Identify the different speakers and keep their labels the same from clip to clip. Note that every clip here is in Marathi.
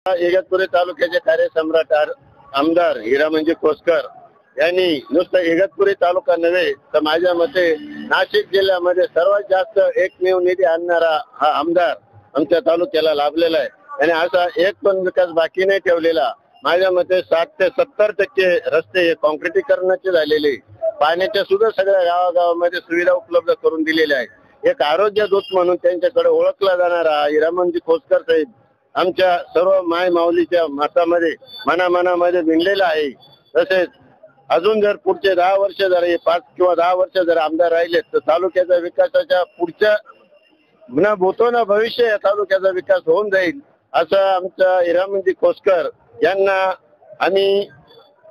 Speaker 1: इगतपुरी तालुक्याचे कार्यसम्राट आमदार हिरामनजी खोसकर यांनी नुसतं इगतपुरी तालुका नव्हे तर माझ्या मते नाशिक जिल्ह्यामध्ये सर्वात जास्त एकमेव निधी आणणारा हा आमदार आमच्या तालुक्याला लाभलेला आहे आणि असा एक पण विकास बाकी नाही ठेवलेला। माझ्या मते 60 ते 70% रस्ते हे काँक्रिटीकरणाचे झालेले, पाण्याच्या सुद्धा सगळ्या गावागावामध्ये सुविधा उपलब्ध करून दिलेल्या आहेत। एक आरोग्य दूत म्हणून त्यांच्याकडे ओळखला जाणारा हिरामनजी खोसकर साहेब आमच्या सर्व माय माऊलीच्या मतामध्ये मनामध्ये भिनलेला आहे। तसेच अजून जर पुढचे 10 वर्ष जर 5 किंवा 10 वर्ष जर आमदार राहिले तर तालुक्याच्या विकासाच्या पुढच्या न भूतो न भविष्य या तालुक्याचा विकास होऊन जाईल असं आमच्या हिरामनजी खोसकर यांना आम्ही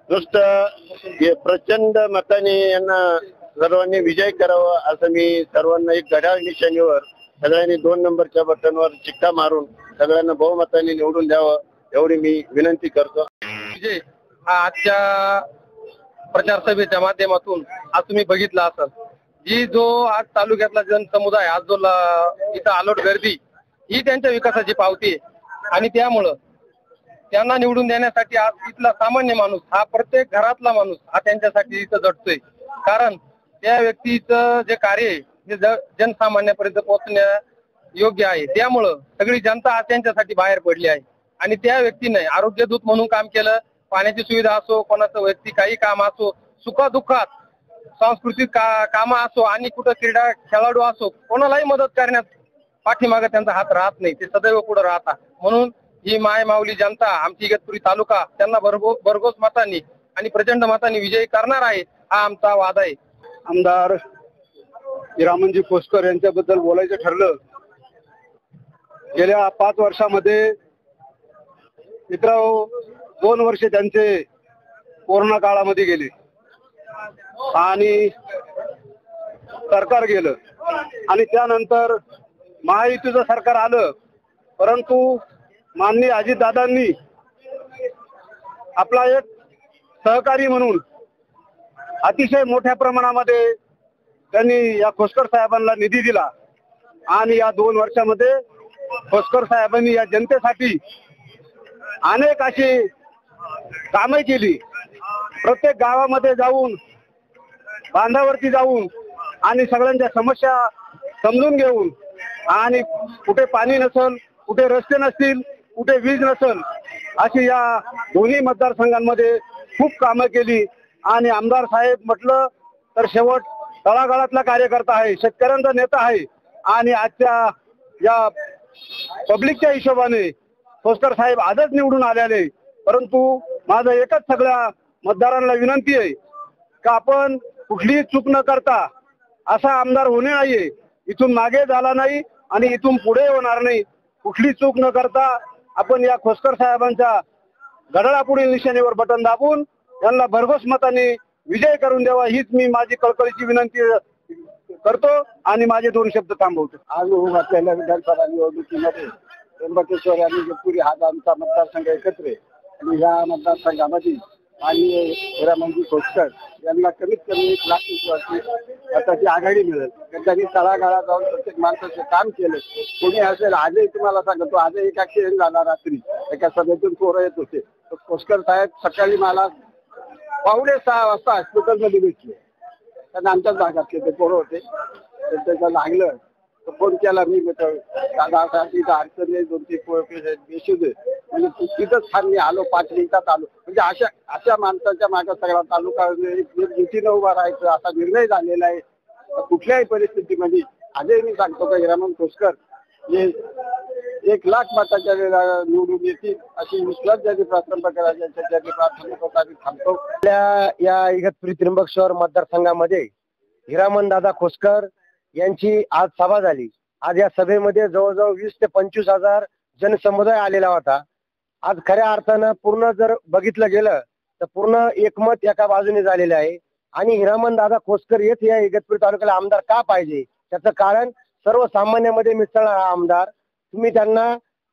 Speaker 1: नुसतं प्रचंड मताने यांना सर्वांनी विजय करावा असं मी सर्वांना एक घड्याळ निशाणीवर सगळ्यांनी 2 नंबरच्या बटनवर चिक्का मारून सगळ्यांना बहुमताने निवडून द्यावं एवढी मी विनंती करतो।
Speaker 2: विजय हा आजच्या प्रचार सभेच्या माध्यमातून आज तुम्ही बघितला असाल जी जो आज तालुक्यातला जनसमुदाय आज जो इथं आलोट गर्दी ही त्यांच्या विकासाची पावती आहे आणि त्यामुळं त्यांना निवडून देण्यासाठी आज इथला सामान्य माणूस हा प्रत्येक घरातला माणूस हा त्यांच्यासाठी इथं झटतोय। कारण त्या व्यक्तीचं जे कार्य आहे जे जनसामान्यापर्यंत पोहोचण्या योग्य आहे त्यामुळं सगळी जनता आज त्यांच्यासाठी बाहेर पडली आहे आणि त्या व्यक्तीने आरोग्य दूत म्हणून काम केलं। पाण्याची सुविधा असो, कोणाचं व्यक्ती काही काम असो, सुखादुःखात सांस्कृतिक कामं असो आणि कुठं क्रीडा खेळाडू असो, कोणालाही मदत करण्यात पाठीमागे त्यांचा हात राहत नाही, ते सदैव पुढे राहतात। म्हणून ही माय माऊली जनता आमची इगतपुरी तालुका त्यांना भरघोस मतांनी आणि प्रचंड मतांनी विजयी करणार आहे हा आमचा वादा आहे।
Speaker 3: आमदार हिरामनजी खोसकर यांच्याबद्दल बोलायचं ठरलं, गेल्या 5 वर्षामध्ये मित्रांनो 2 वर्ष त्यांचे कोरोना काळामध्ये गेले आणि सरकार गेलं आणि त्यानंतर महायुतीचं सरकार आलं, परंतु माननीय अजितदादांनी आपला एक सहकारी म्हणून अतिशय मोठ्या प्रमाणामध्ये त्यांनी या खोसकर साहेबांना निधी दिला आणि या 2 वर्षामध्ये खोसकर साहेबांनी या जनतेसाठी अनेक अशी कामे केली। प्रत्येक गावामध्ये जाऊन, बांधावरती जाऊन आणि सगळ्यांच्या समस्या समजून घेऊन आणि कुठे पाणी नसेल, कुठे रस्ते नसतील, कुठे वीज नसेल अशी या दोन्ही मतदारसंघांमध्ये खूप कामं केली आणि आमदार साहेब म्हटलं तर शेवट तळागाळातला कार्यकर्ता आहे, शेतकऱ्यांचा नेता आहे आणि आजच्या या पब्लिकच्या हिशोबाने खोसकर साहेब आजच निवडून आलेले। परंतु माझं एकच सगळ्या मतदारांना विनंती आहे का आपण कुठलीही चूक न करता असा आमदार होणे नाहीये, इथून मागे झाला नाही आणि इथून पुढे होणार नाही। कुठली चूक न करता आपण या खोसकर साहेबांच्या घड्याळापुढील निशाणीवर बटन दाबून यांना भरघोस मताने विजय करून द्यावा हीच मी माझी कळकळीची विनंती करतो आणि माझे 2 शब्द थांबवतो।
Speaker 1: आज होऊन असलेल्या विधानसभा निवडणुकीमध्ये त्र्यंबकेश्वर आणि इगतपुरी हा आमचा मतदारसंघ एकत्र आहे आणि या मतदारसंघामध्ये माननीय हिरामनजी खोसकर यांना कमीत कमी 1 लाख विश्वासी मताची आघाडी मिळेल। त्यांनी तळागाळात जाऊन प्रत्येक माणसाचे काम केलं। कोणी असेल, आजही तुम्हाला सांगतो, आजही एक ऍक्सिडेंट झाला रात्री, एका सभेतून पोरं येत होते, खोसकर साहेब सकाळी मला 5:45 वाजता हॉस्पिटलमध्ये भेटले, त्यांना आमच्याच भागातले ते पोरं होते, त्याचं लागलं तर फोन केला मी, दादा असा तिथं अडचण नाही, 2-3 बेशू दे म्हणजे तिथंच थांब, मी आलो 5 मिनिटात आलो। म्हणजे अशा माणसाच्या मागे सगळा तालुका युतीनं उभा राहायचं असा निर्णय झालेला आहे। कुठल्याही परिस्थितीमध्ये आजही मी सांगतो का हिरामन खोसकर हे 1 लाख मताच्या निवडून येतील अशी विश्वास ज्यांनी प्रार्थना करायच्या ज्यांनी प्रार्थना करता थांबतो।
Speaker 2: या इगतपुरी त्र्यंबकेश्वर मतदारसंघामध्ये हिरामन दादा खोसकर यांची आज सभा झाली। आज या सभेमध्ये जवळजवळ 20 ते 25 हजार जनसमुदाय आलेला होता। आज खऱ्या अर्थानं पूर्ण जर बघितलं गेलं तर पूर्ण एकमत एका बाजूने झालेले आहे आणि हिरामन दादा खोसकर येथे या इगतपुरी तालुक्याला आमदार का पाहिजे त्याचं कारण सर्वसामान्यांमध्ये मिसळणारा आमदार। तुम्ही त्यांना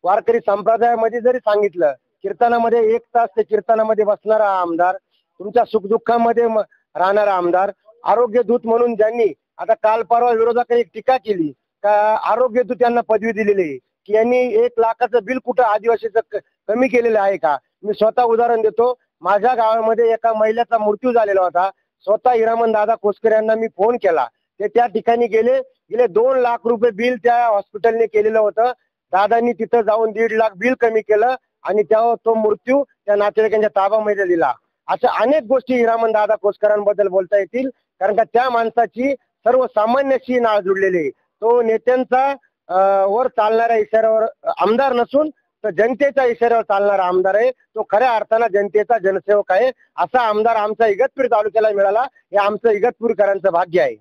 Speaker 2: वारकरी संप्रदायामध्ये जरी सांगितलं, कीर्तनामध्ये 1 तास ते कीर्तनामध्ये बसणारा आमदार, तुमच्या सुखदुःखामध्ये राहणारा आमदार, आरोग्य दूत म्हणून ज्यांनी आता काल परवा विरोधकांनी एक टीका केली का आरोग्य दूत यांना पदवी दिलेली आहे की यांनी 1 लाखाचं बिल कुठं आदिवासीचं
Speaker 4: कमी केलेलं आहे का? मी स्वतः उदाहरण देतो. माझ्या गावामध्ये एका महिलेचा मृत्यू झालेला होता. स्वतः हिरामन दादा कोसकर यांना मी फोन केला. ते त्या ठिकाणी गेले 2 लाख रुपये बिल त्या हॉस्पिटलने केलेलं होतं. दादांनी तिथं जाऊन 1.5 लाख बिल कमी केलं आणि त्यावर तो मृत्यू त्या नातेवाईकांच्या ताब्यामध्ये दिला. अशा अनेक गोष्टी हिरामन दादा कोसकरांबद्दल बोलता येतील, कारण का त्या माणसाची सर्वसामान्याशी नाळ जुडलेली आहे. तो नेत्यांचा वर चालणाऱ्या इशाऱ्यावर आमदार नसून तर जनतेच्या इशाऱ्यावर चालणारा आमदार आहे. तो खऱ्या अर्थानं जनतेचा जनसेवक आहे. असा आमदार आमचा इगतपुरी तालुक्याला मिळाला हे आमचं इगतपुरीकरांचं भाग्य आहे.